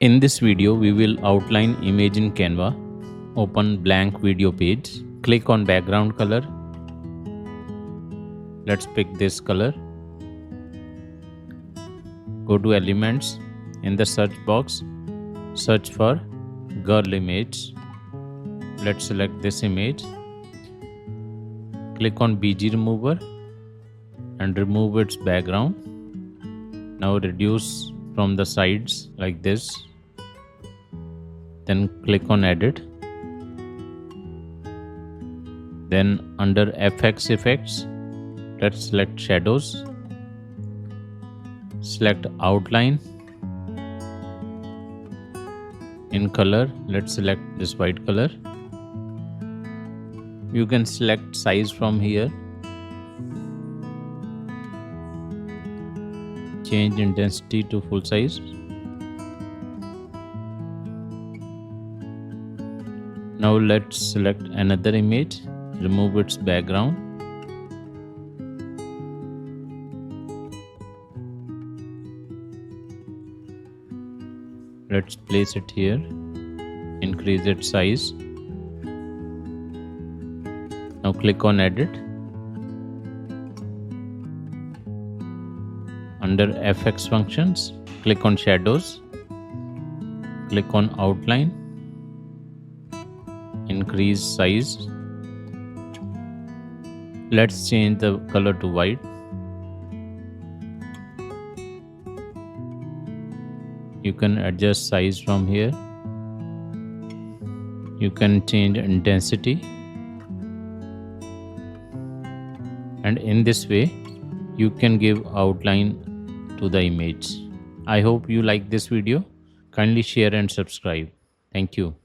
In this video, we will outline image in Canva. Open blank video page. Click on background color. Let's pick this color. Go to elements. In the search box, search for girl image. Let's select this image. Click on BG remover and remove its background. Now reduce from the sides like this. Then click on edit. Then under FX effects, let's select shadows. Select outline. In color, let's select this white color. You can select size from here. Change intensity to full size. Now let's select another image, remove its background. Let's place it here, increase its size. Now click on edit. Under FX functions, click on shadows, click on outline, increase size. Let's change the color to white. You can adjust size from here. You can change intensity. And in this way, you can give outline to the image. I hope you like this video. Kindly share and subscribe. Thank you.